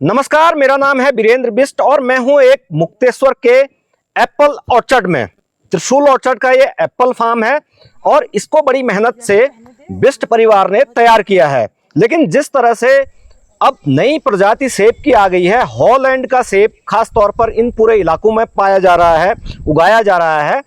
नमस्कार, मेरा नाम है बीरेंद्र बिष्ट और मैं हूं एक मुक्तेश्वर के एप्पल ऑर्चर्ड में। त्रिशूल ऑर्चर्ड का ये एप्पल फार्म है और इसको बड़ी मेहनत से बिष्ट परिवार ने तैयार किया है। लेकिन जिस तरह से अब नई प्रजाति सेब की आ गई है, हॉलैंड का सेब खास तौर पर इन पूरे इलाकों में पाया जा रहा है, उगाया जा रहा है।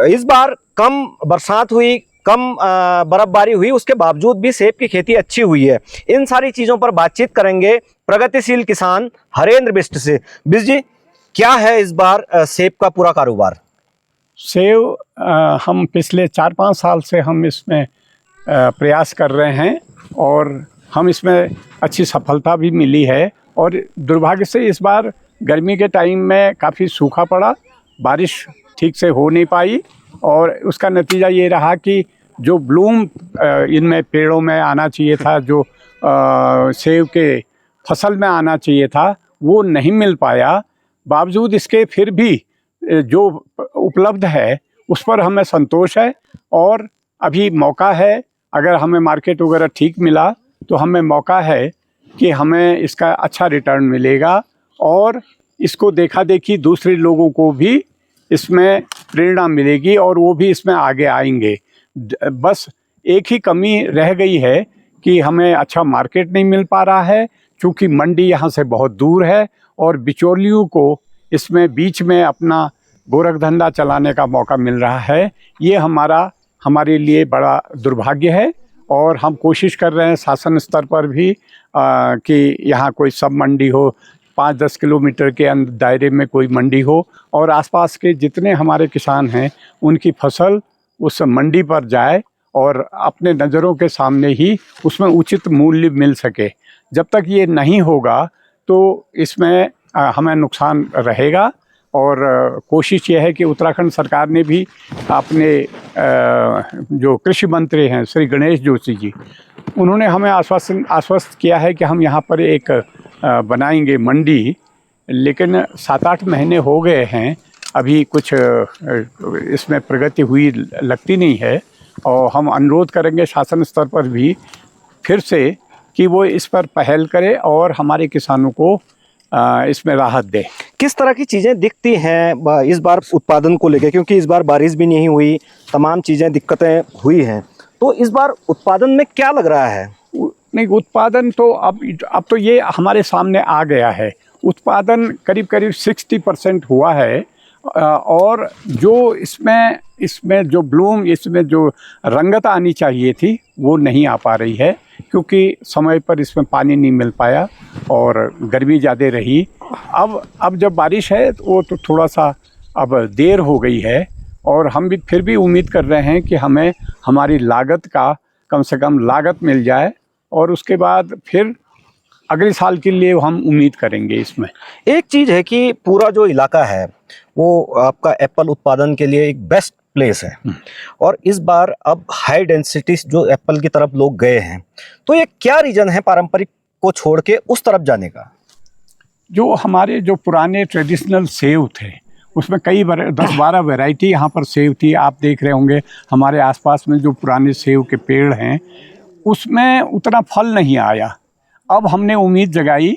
इस बार कम बरसात हुई, कम बर्फबारी हुई, उसके बावजूद भी सेब की खेती अच्छी हुई है। इन सारी चीज़ों पर बातचीत करेंगे प्रगतिशील किसान हरेंद्र बिष्ट से। बिष्ट जी, क्या है इस बार सेब का पूरा कारोबार? सेब हम पिछले 4-5 साल से हम इसमें प्रयास कर रहे हैं और हम इसमें अच्छी सफलता भी मिली है। और दुर्भाग्य से इस बार गर्मी के टाइम में काफ़ी सूखा पड़ा, बारिश ठीक से हो नहीं पाई और उसका नतीजा ये रहा कि जो ब्लूम इनमें पेड़ों में आना चाहिए था, जो सेब के फसल में आना चाहिए था, वो नहीं मिल पाया। बावजूद इसके फिर भी जो उपलब्ध है उस पर हमें संतोष है और अभी मौका है, अगर हमें मार्केट वगैरह ठीक मिला तो हमें मौका है कि हमें इसका अच्छा रिटर्न मिलेगा और इसको देखा देखी दूसरे लोगों को भी इसमें प्रेरणा मिलेगी और वो भी इसमें आगे आएंगे। बस एक ही कमी रह गई है कि हमें अच्छा मार्केट नहीं मिल पा रहा है, क्योंकि मंडी यहाँ से बहुत दूर है और बिचौलियों को इसमें बीच में अपना गोरख धंधा चलाने का मौका मिल रहा है। ये हमारे लिए बड़ा दुर्भाग्य है और हम कोशिश कर रहे हैं शासन स्तर पर भी कि यहाँ कोई सब मंडी हो, 5-10 किलोमीटर के दायरे में कोई मंडी हो और आसपास के जितने हमारे किसान हैं उनकी फसल उस मंडी पर जाए और अपने नज़रों के सामने ही उसमें उचित मूल्य मिल सके। जब तक ये नहीं होगा तो इसमें हमें नुकसान रहेगा और कोशिश ये है कि उत्तराखंड सरकार ने भी अपने जो कृषि मंत्री हैं श्री गणेश जोशी जी, उन्होंने हमें आश्वस्त किया है कि हम यहाँ पर एक बनाएंगे मंडी। लेकिन 7-8 महीने हो गए हैं, अभी कुछ इसमें प्रगति हुई लगती नहीं है और हम अनुरोध करेंगे शासन स्तर पर भी फिर से कि वो इस पर पहल करे और हमारे किसानों को इसमें राहत दे। किस तरह की चीज़ें दिखती हैं इस बार उत्पादन को लेकर? क्योंकि इस बार बारिश भी नहीं हुई, तमाम चीज़ें दिक्कतें हुई हैं, तो इस बार उत्पादन में क्या लग रहा है? नहीं, उत्पादन तो अब तो ये हमारे सामने आ गया है। उत्पादन करीब 60% हुआ है और जो इसमें जो ब्लूम, इसमें जो रंगत आनी चाहिए थी वो नहीं आ पा रही है, क्योंकि समय पर इसमें पानी नहीं मिल पाया और गर्मी ज़्यादा रही। अब जब बारिश है तो वो तो थोड़ा सा अब देर हो गई है और हम भी फिर भी उम्मीद कर रहे हैं कि हमें हमारी लागत का कम से कम लागत मिल जाए और उसके बाद फिर अगले साल के लिए हम उम्मीद करेंगे। इसमें एक चीज़ है कि पूरा जो इलाका है वो आपका एप्पल उत्पादन के लिए एक बेस्ट प्लेस है और इस बार अब हाई डेंसिटी जो एप्पल की तरफ लोग गए हैं, तो ये क्या रीज़न है पारंपरिक को छोड़ के उस तरफ जाने का? जो हमारे जो पुराने ट्रेडिशनल सेब थे उसमें कई 10-12 वैरायटी यहाँ पर सेब थी। आप देख रहे होंगे हमारे आसपास में जो पुराने सेब के पेड़ हैं उसमें उतना फल नहीं आया। अब हमने उम्मीद जगाई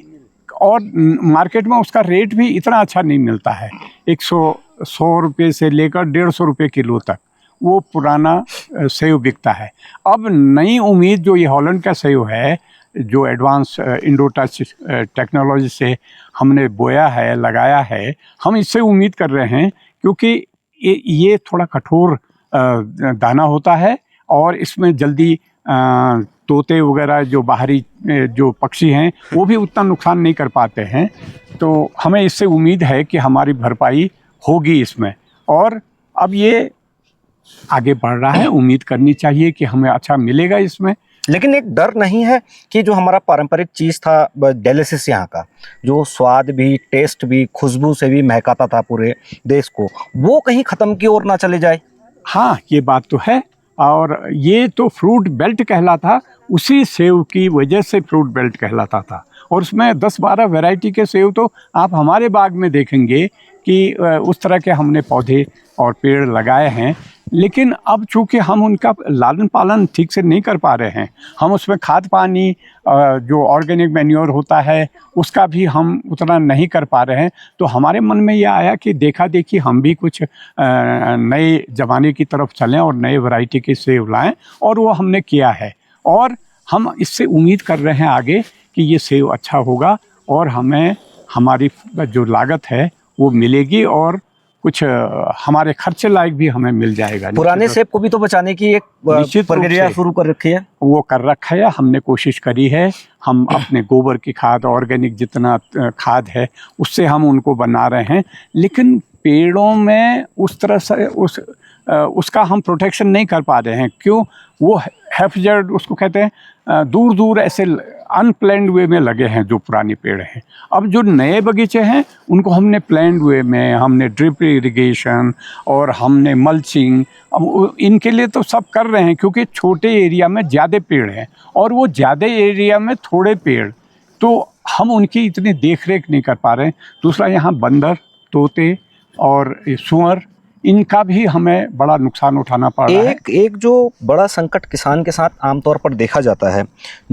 और मार्केट में उसका रेट भी इतना अच्छा नहीं मिलता है। 100 रुपये से लेकर 150 रुपये किलो तक वो पुराना सेब बिकता है। अब नई उम्मीद जो ये हॉलैंड का सेब है, जो एडवांस इंडोटच टेक्नोलॉजी से हमने बोया है, लगाया है, हम इससे उम्मीद कर रहे हैं, क्योंकि ये थोड़ा कठोर दाना होता है और इसमें जल्दी तोते वगैरह जो बाहरी जो पक्षी हैं वो भी उतना नुकसान नहीं कर पाते हैं। तो हमें इससे उम्मीद है कि हमारी भरपाई होगी इसमें और अब ये आगे बढ़ रहा है। उम्मीद करनी चाहिए कि हमें अच्छा मिलेगा इसमें। लेकिन एक डर नहीं है कि जो हमारा पारंपरिक चीज़ था डेलिसिस, यहाँ का जो स्वाद भी, टेस्ट भी, खुशबू से भी महकाता था पूरे देश को, वो कहीं ख़त्म की ओर ना चले जाए? हाँ, ये बात तो है और ये तो फ्रूट बेल्ट कहलाता, उसी सेब की वजह से फ्रूट बेल्ट कहलाता था और उसमें 10-12 वैरायटी के सेब तो आप हमारे बाग में देखेंगे कि उस तरह के हमने पौधे और पेड़ लगाए हैं लेकिन अब चूंकि हम उनका लालन पालन ठीक से नहीं कर पा रहे हैं, हम उसमें खाद पानी जो ऑर्गेनिक मैन्योर होता है उसका भी हम उतना नहीं कर पा रहे हैं, तो हमारे मन में ये आया कि देखा देखी हम भी कुछ नए ज़माने की तरफ चलें और नए वैरायटी के सेब लाएं, और वो हमने किया है। और हम इससे उम्मीद कर रहे हैं आगे कि ये सेब अच्छा होगा और हमें हमारी जो लागत है वो मिलेगी और कुछ हमारे खर्चे लायक भी हमें मिल जाएगा। पुराने सेब को भी तो बचाने की एक निश्चित रूप प्रक्रिया से शुरू कर रखी है। वो कर रखा है, हमने कोशिश करी है। हम अपने गोबर की खाद, ऑर्गेनिक जितना खाद है उससे हम उनको बना रहे हैं, लेकिन पेड़ों में उस तरह से उसका हम प्रोटेक्शन नहीं कर पा रहे हैं। क्यों? वो हेफजर्ड उसको कहते हैं, दूर दूर ऐसे अनप्लैन्ड वे में लगे हैं जो पुराने पेड़ हैं। अब जो नए बगीचे हैं उनको हमने प्लैन्ड वे में, हमने ड्रिप इरिगेशन और हमने मल्चिंग, अब इनके लिए तो सब कर रहे हैं क्योंकि छोटे एरिया में ज़्यादा पेड़ हैं और वो ज़्यादा एरिया में थोड़े पेड़, तो हम उनकी इतनी देख रेख नहीं कर पा रहे हैं। दूसरा, यहाँ बंदर, तोते और सूअर, इनका भी हमें बड़ा नुकसान उठाना पड़ रहा है। एक जो बड़ा संकट किसान के साथ आमतौर पर देखा जाता है,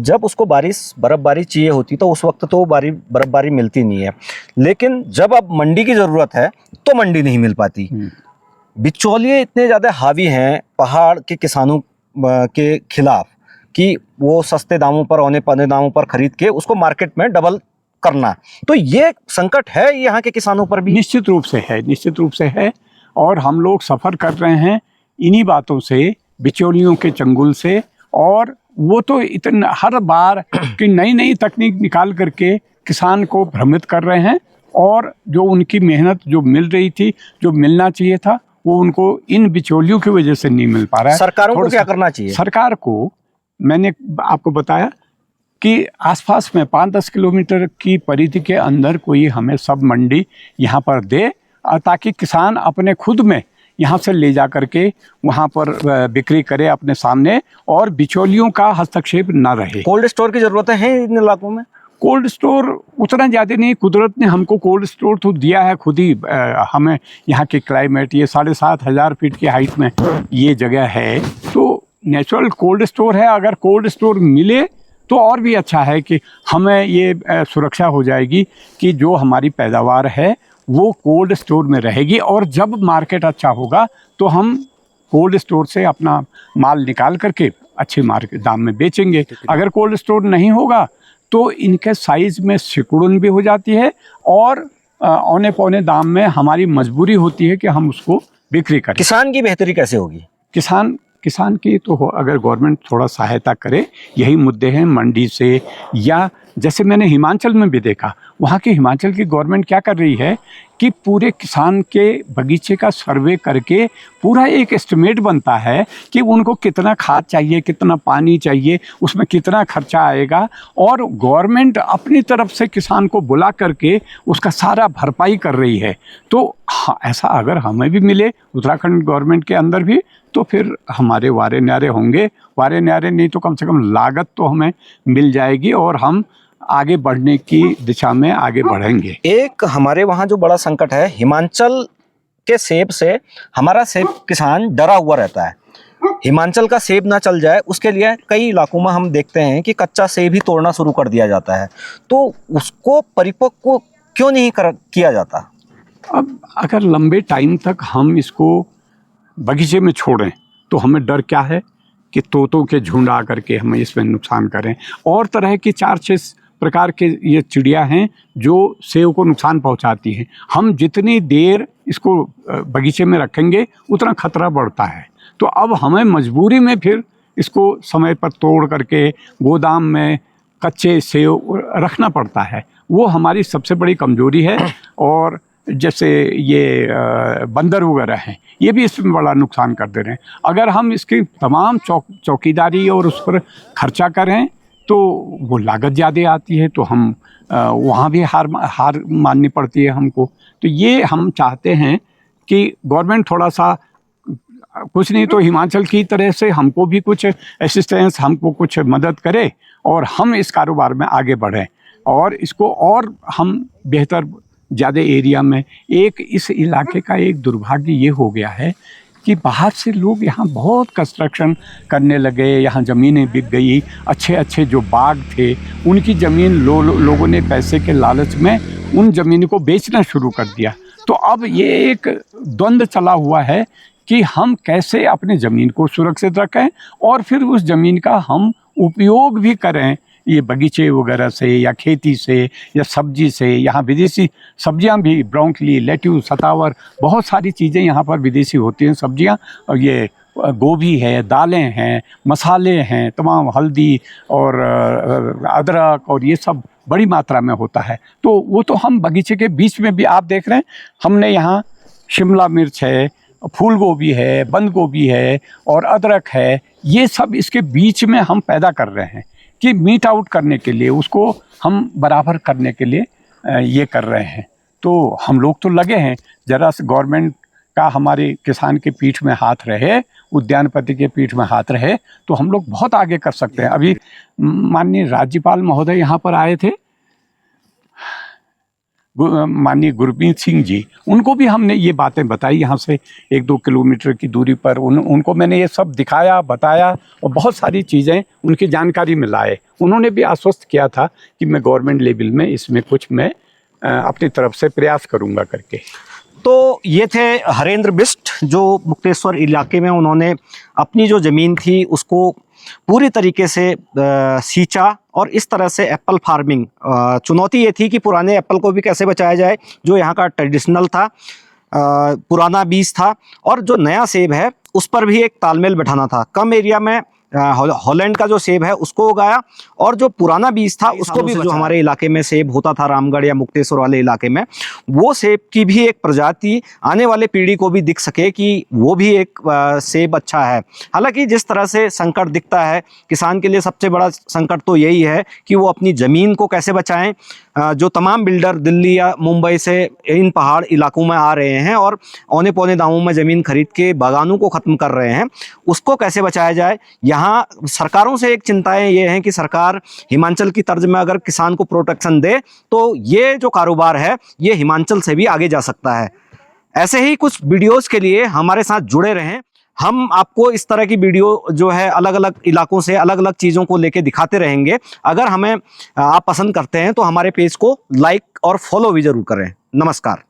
जब उसको बर्फबारी चाहिए होती तो उस वक्त तो बर्फबारी मिलती नहीं है, लेकिन जब अब मंडी की ज़रूरत है तो मंडी नहीं मिल पाती। बिचौलिए इतने ज़्यादा हावी हैं पहाड़ के किसानों के खिलाफ कि वो सस्ते दामों पर, औने पौने दामों पर खरीद के उसको मार्केट में डबल करना, तो ये संकट है यहाँ के किसानों पर भी। निश्चित रूप से है, निश्चित रूप से है। और हम लोग सफ़र कर रहे हैं इन्हीं बातों से, बिचौलियों के चंगुल से। और वो तो इतना हर बार की नई नई तकनीक निकाल करके किसान को भ्रमित कर रहे हैं, और जो उनकी मेहनत जो मिल रही थी, जो मिलना चाहिए था, वो उनको इन बिचौलियों की वजह से नहीं मिल पा रहा है। सरकारों को क्या करना चाहिए? सरकार को, मैंने आपको बताया कि आसपास में 5-10 किलोमीटर की परिधि के अंदर कोई हमें सब मंडी यहाँ पर दे, ताकि किसान अपने खुद में यहाँ से ले जा करके वहाँ पर बिक्री करे अपने सामने, और बिचौलियों का हस्तक्षेप न रहे। कोल्ड स्टोर की ज़रूरतें हैं इन इलाकों में? कोल्ड स्टोर उतना ज़्यादा नहीं, कुदरत ने हमको कोल्ड स्टोर तो दिया है खुद ही। हमें यहाँ के क्लाइमेट, ये 7,500 फीट की हाइट में ये जगह है, तो नेचुरल कोल्ड स्टोर है। अगर कोल्ड स्टोर मिले तो और भी अच्छा है कि हमें ये सुरक्षा हो जाएगी कि जो हमारी पैदावार है वो कोल्ड स्टोर में रहेगी, और जब मार्केट अच्छा होगा तो हम कोल्ड स्टोर से अपना माल निकाल करके अच्छे मार्केट दाम में बेचेंगे। अगर कोल्ड स्टोर नहीं होगा तो इनके साइज़ में सिकुड़न भी हो जाती है, और औने पौने दाम में हमारी मजबूरी होती है कि हम उसको बिक्री करें। किसान की बेहतरी कैसे होगी? किसान की तो अगर गवर्नमेंट थोड़ा सहायता करे, यही मुद्दे हैं मंडी से, या जैसे मैंने हिमाचल में भी देखा, वहाँ की हिमाचल की गवर्नमेंट क्या कर रही है कि पूरे किसान के बगीचे का सर्वे करके पूरा एक एस्टिमेट बनता है कि उनको कितना खाद चाहिए, कितना पानी चाहिए, उसमें कितना खर्चा आएगा, और गवर्नमेंट अपनी तरफ से किसान को बुला करके उसका सारा भरपाई कर रही है। तो हाँ, ऐसा अगर हमें भी मिले उत्तराखंड गवर्नमेंट के अंदर भी, तो फिर हमारे वारे न्यारे होंगे। वारे न्यारे नहीं तो कम से कम लागत तो हमें मिल जाएगी और हम आगे बढ़ने की दिशा में आगे बढ़ेंगे। एक हमारे वहाँ जो बड़ा संकट है, हिमाचल के सेब से हमारा सेब किसान डरा हुआ रहता है। हिमाचल का सेब ना चल जाए उसके लिए कई इलाकों में हम देखते हैं कि कच्चा सेब ही तोड़ना शुरू कर दिया जाता है, तो उसको परिपक्व क्यों नहीं किया जाता? अब अगर लंबे टाइम तक हम इसको बगीचे में छोड़ें तो हमें डर क्या है कि तोतों के झुंड आकर के हमें इसमें नुकसान करें, और तरह की 4-6 प्रकार के ये चिड़िया हैं जो सेब को नुकसान पहुंचाती हैं। हम जितनी देर इसको बगीचे में रखेंगे उतना खतरा बढ़ता है, तो अब हमें मजबूरी में फिर इसको समय पर तोड़ करके गोदाम में कच्चे सेब रखना पड़ता है। वो हमारी सबसे बड़ी कमजोरी है। और जैसे ये बंदर वगैरह हैं, ये भी इसमें बड़ा नुकसान कर दे रहे हैं। अगर हम इसकी तमाम चौकीदारी और उस पर खर्चा करें तो वो लागत ज़्यादा आती है, तो हम वहाँ भी हार माननी पड़ती है हमको। तो ये हम चाहते हैं कि गवर्नमेंट थोड़ा सा, कुछ नहीं तो हिमाचल की तरह से हमको भी कुछ असिस्टेंस, हमको कुछ मदद करे और हम इस कारोबार में आगे बढ़ें, और इसको और हम बेहतर ज़्यादा एरिया में। एक इस इलाके का एक दुर्भाग्य ये हो गया है कि बाहर से लोग यहाँ बहुत कंस्ट्रक्शन करने लगे, यहाँ ज़मीनें बिक गई, अच्छे अच्छे जो बाग थे उनकी ज़मीन लोगों ने पैसे के लालच में उन ज़मीन को बेचना शुरू कर दिया। तो अब ये एक द्वंद्व चला हुआ है कि हम कैसे अपने ज़मीन को सुरक्षित रखें और फिर उस ज़मीन का हम उपयोग भी करें, ये बगीचे वगैरह से या खेती से या सब्जी से। यहाँ विदेशी सब्जियाँ भी, ब्रोकली, लेट्यूस, सतावर, बहुत सारी चीज़ें यहाँ पर विदेशी होती हैं सब्जियाँ। और ये गोभी है, दालें हैं, मसाले हैं, तमाम हल्दी और अदरक और ये सब बड़ी मात्रा में होता है। तो वो तो हम बगीचे के बीच में भी आप देख रहे हैं, हमने यहाँ शिमला मिर्च है, फूल गोभी है, बंद गोभी है और अदरक है, ये सब इसके बीच में हम पैदा कर रहे हैं कि मीट आउट करने के लिए, उसको हम बराबर करने के लिए ये कर रहे हैं। तो हम लोग तो लगे हैं, ज़रा से गवर्नमेंट का हमारे किसान के पीठ में हाथ रहे, उद्यानपति के पीठ में हाथ रहे, तो हम लोग बहुत आगे कर सकते हैं। अभी माननीय राज्यपाल महोदय यहाँ पर आए थे, माननीय गुरमीत सिंह जी, उनको भी हमने ये बातें बताई। यहाँ से 1-2 किलोमीटर की दूरी पर उनको मैंने ये सब दिखाया, बताया और बहुत सारी चीज़ें उनकी जानकारी में लाए। उन्होंने भी आश्वस्त किया था कि मैं गवर्नमेंट लेवल में इसमें कुछ मैं अपनी तरफ से प्रयास करूँगा करके। तो ये थे हरेंद्र बिष्ट, जो मुक्तेश्वर इलाके में उन्होंने अपनी जो ज़मीन थी उसको पूरी तरीके से सींचा और इस तरह से एप्पल फार्मिंग। चुनौती ये थी कि पुराने एप्पल को भी कैसे बचाया जाए, जो यहाँ का ट्रेडिशनल था, पुराना बीज था, और जो नया सेब है उस पर भी एक तालमेल बैठाना था। कम एरिया में हॉलैंड का जो सेब है उसको उगाया और जो पुराना बीज था उसको भी, जो हमारे इलाके में सेब होता था रामगढ़ या मुक्तेश्वर वाले इलाके में, वो सेब की भी एक प्रजाति आने वाले पीढ़ी को भी दिख सके कि वो भी एक सेब अच्छा है। हालांकि जिस तरह से संकट दिखता है किसान के लिए, सबसे बड़ा संकट तो यही है कि वो अपनी ज़मीन को कैसे बचाएं। जो तमाम बिल्डर दिल्ली या मुंबई से इन पहाड़ इलाकों में आ रहे हैं और औने पौने दामों में ज़मीन खरीद के बागानों को ख़त्म कर रहे हैं, उसको कैसे बचाया जाए। यहाँ सरकारों से एक चिंताएं ये हैं कि सरकार हिमाचल की तर्ज में अगर किसान को प्रोटेक्शन दे तो ये जो कारोबार है ये हिमाचल से भी आगे जा सकता है। ऐसे ही कुछ वीडियोस के लिए हमारे साथ जुड़े रहें। हम आपको इस तरह की वीडियो जो है अलग अलग इलाकों से अलग अलग चीज़ों को लेके दिखाते रहेंगे। अगर हमें आप पसंद करते हैं तो हमारे पेज को लाइक और फॉलो भी ज़रूर करें। नमस्कार।